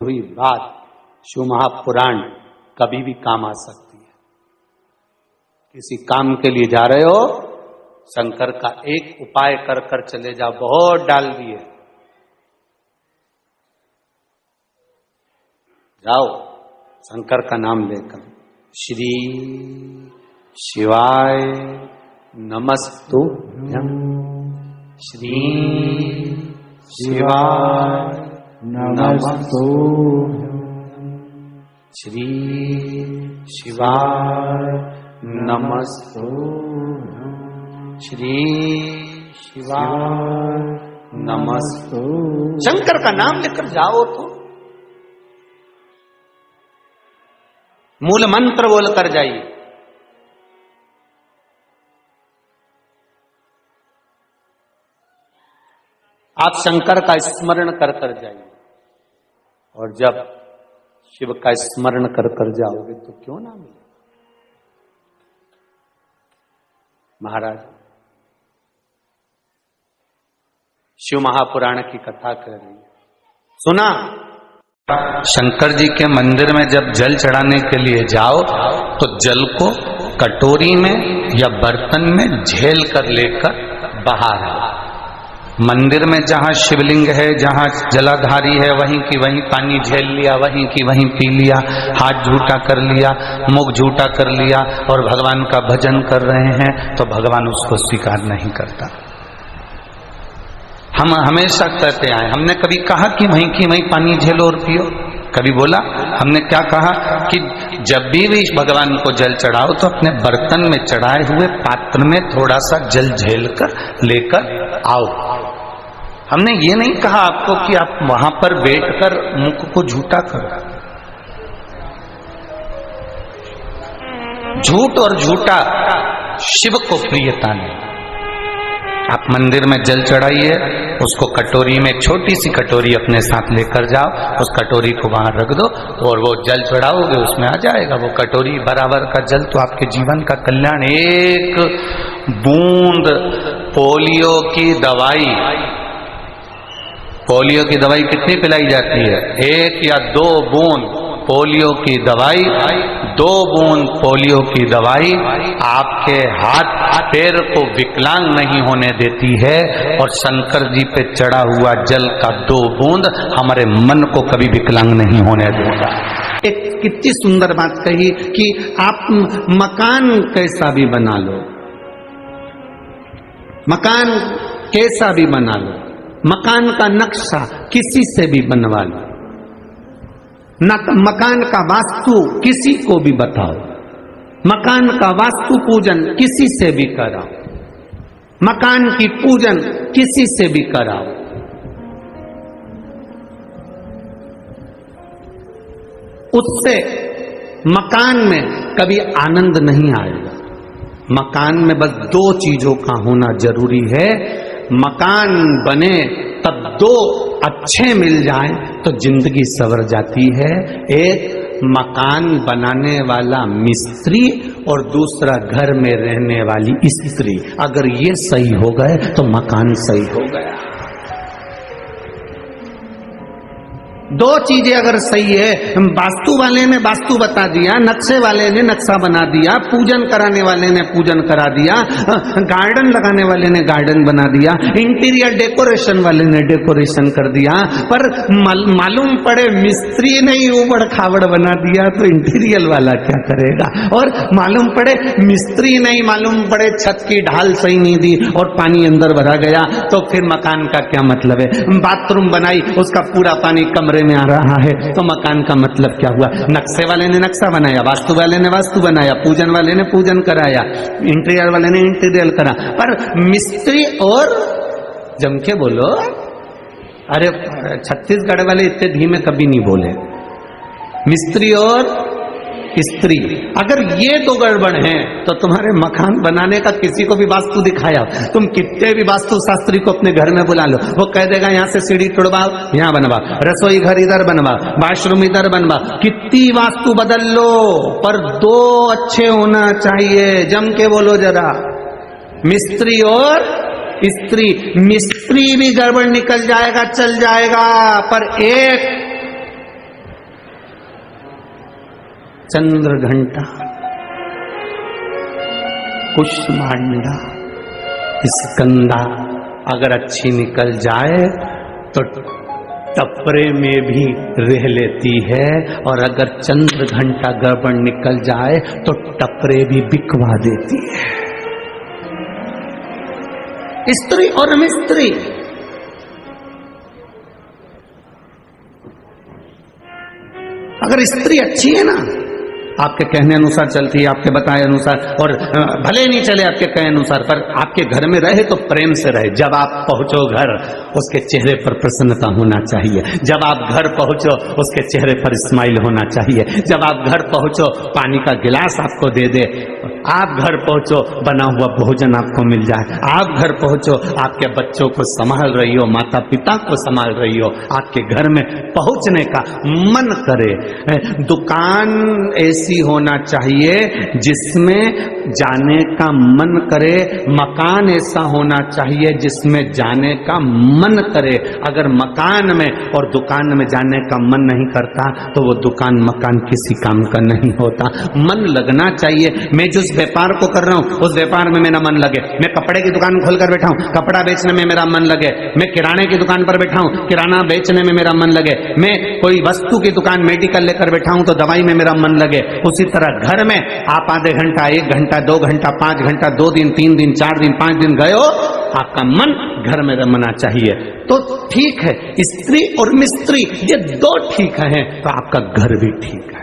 हुई बात शिव महापुराण कभी भी काम आ सकती है। किसी काम के लिए जा रहे हो, शंकर का एक उपाय कर कर चले जाओ। बहुत डाल दिए, जाओ शंकर का नाम लेकर श्री शिवाय नमस्तुभ्यं, श्री शिवाय नमस्तुभ्यं, श्री शिवाय नमस्तुभ्यं, श्री शिवाय नमस्तुभ्यं। शंकर का नाम लेकर जाओ तो मूल मंत्र बोल कर जाइए। आप शंकर का स्मरण कर कर जाइए, और जब शिव का स्मरण कर कर जाओगे तो क्यों ना मिले। महाराज शिव महापुराण की कथा कर रही है, सुना। शंकर जी के मंदिर में जब जल चढ़ाने के लिए जाओ तो जल को कटोरी में या बर्तन में झेल कर लेकर बाहर आओ। मंदिर में जहां शिवलिंग है, जहां जलाधारी है, वहीं की वहीं पानी झेल लिया, वहीं की वहीं पी लिया, हाथ झूठा कर लिया, मुख झूठा कर लिया और भगवान का भजन कर रहे हैं तो भगवान उसको स्वीकार नहीं करता। हम हमेशा कहते आए, हमने कभी कहा कि वहीं की वहीं पानी झेलो और पियो? कभी बोला? हमने क्या कहा कि जब भी भगवान को जल चढ़ाओ तो अपने बर्तन में चढ़ाए हुए पात्र में थोड़ा सा जल झेल कर लेकर आओ। हमने ये नहीं कहा आपको कि आप वहां पर बैठकर मुख को झूठा करो। झूठ और झूठा शिव को प्रियता नहीं। आप मंदिर में जल चढ़ाइए, उसको कटोरी में, छोटी सी कटोरी अपने साथ लेकर जाओ, उस कटोरी को वहां रख दो और वो जल चढ़ाओगे उसमें आ जाएगा वो कटोरी बराबर का जल। तो आपके जीवन का कल्याण। एक बूंद पोलियो की दवाई, पोलियो की दवाई कितनी पिलाई जाती है? 1 या 2 बूंद पोलियो की दवाई, 2 बूंद पोलियो की दवाई आपके हाथ पैर को विकलांग नहीं होने देती है, और शंकर जी पे चढ़ा हुआ जल का 2 बूंद हमारे मन को कभी विकलांग नहीं होने देता। एक कितनी सुंदर बात कही कि आप मकान कैसा भी बना लो, मकान कैसा भी बना लो, मकान का नक्शा किसी से भी बनवा लो, मकान का वास्तु किसी को भी बताओ, मकान का वास्तु पूजन किसी से भी कराओ, मकान की पूजन किसी से भी कराओ, उससे मकान में कभी आनंद नहीं आएगा। मकान में बस 2 चीजों का होना जरूरी है। मकान बने तब 2 अच्छे मिल जाएं तो जिंदगी सवर जाती है। एक मकान बनाने वाला मिस्त्री और दूसरा घर में रहने वाली स्त्री। अगर ये सही हो गए तो मकान सही हो गया। 2 चीजें अगर सही है, वास्तु वाले ने वास्तु बता दिया, नक्शे वाले ने नक्शा बना दिया, पूजन कराने वाले ने पूजन करा दिया, गार्डन लगाने वाले ने गार्डन बना दिया, इंटीरियर डेकोरेशन वाले ने डेकोरेशन कर दिया, पर मालूम पड़े मिस्त्री ने ही उबड़ खाबड़ बना दिया तो इंटीरियर वाला क्या करेगा? और मालूम पड़े मिस्त्री नहीं, मालूम पड़े छत की ढाल सही नहीं दी और पानी अंदर भरा गया तो फिर मकान का क्या मतलब है? बाथरूम बनाई, उसका पूरा पानी कमरे में आ रहा है तो मकान का मतलब क्या हुआ? नक्शे वाले ने नक्शा बनाया, वास्तु वाले ने वास्तु बनाया, पूजन वाले ने पूजन कराया, इंटीरियर वाले ने इंटीरियर करा, पर मिस्त्री और जम के बोलो। अरे छत्तीसगढ़ वाले इतने धीमे कभी नहीं बोले। मिस्त्री और स्त्री, अगर ये 2 गड़बड़ हैं तो तुम्हारे मकान बनाने का किसी को भी वास्तु दिखाया, तुम कितने भी वास्तु शास्त्री को अपने घर में बुला लो, वो कह देगा यहाँ से सीढ़ी तोड़वाओ, यहाँ बनवा, रसोई घर इधर बनवा, वॉशरूम इधर बनवा, कितनी वास्तु बदल लो, पर 2 अच्छे होना चाहिए। जम के बोलो जरा, मिस्त्री और स्त्री। मिस्त्री भी गड़बड़ निकल जाएगा, चल जाएगा, पर एक चंद्र घंटा, कुष्मांडा, स्कंदा अगर अच्छी निकल जाए तो टपरे में भी रह लेती है, और अगर चंद्र घंटा गड़बड़ निकल जाए तो टपरे भी बिकवा देती है। स्त्री और मिस्त्री, अगर स्त्री अच्छी है ना, आपके कहने अनुसार चलती है, आपके बताए अनुसार, और भले नहीं चले आपके कहे अनुसार, पर आपके घर में रहे तो प्रेम से रहे। जब आप पहुंचो घर, उसके चेहरे पर प्रसन्नता होना चाहिए। जब आप घर पहुंचो, उसके चेहरे पर स्माइल होना चाहिए। जब आप घर पहुंचो, पानी का गिलास आपको दे दे। आप घर पहुंचो, बना हुआ भोजन आपको मिल जाए। आप घर पहुंचो, आपके बच्चों को संभाल रही हो, माता पिता को संभाल रही हो, आपके घर में पहुंचने का मन करे। दुकान ऐसी होना चाहिए जिसमें जाने का मन करे, मकान ऐसा होना चाहिए जिसमें जाने का मन करे। अगर मकान में और दुकान में जाने का मन नहीं करता तो वो दुकान मकान किसी काम का नहीं होता। मन लगना चाहिए। मैं जिस व्यापार को कर रहा हूं उस व्यापार में मेरा मन लगे। मैं कपड़े की दुकान खोलकर बैठा हूं, कपड़ा बेचने में मेरा मन लगे। मैं किराने की दुकान पर बैठा हूं, किराना बेचने में मेरा मन लगे। मैं कोई वस्तु की दुकान मेडिकल लेकर बैठा हूं तो दवाई में मेरा मन लगे। उसी तरह घर में आप आधे घंटा, 1 घंटा, 2 घंटा, 5 घंटा, 2 दिन, 3 दिन, 4 दिन, 5 दिन गए हो, आपका मन घर में रमना चाहिए। तो ठीक है, स्त्री और मिस्त्री ये 2 ठीक हैं तो आपका घर भी ठीक है।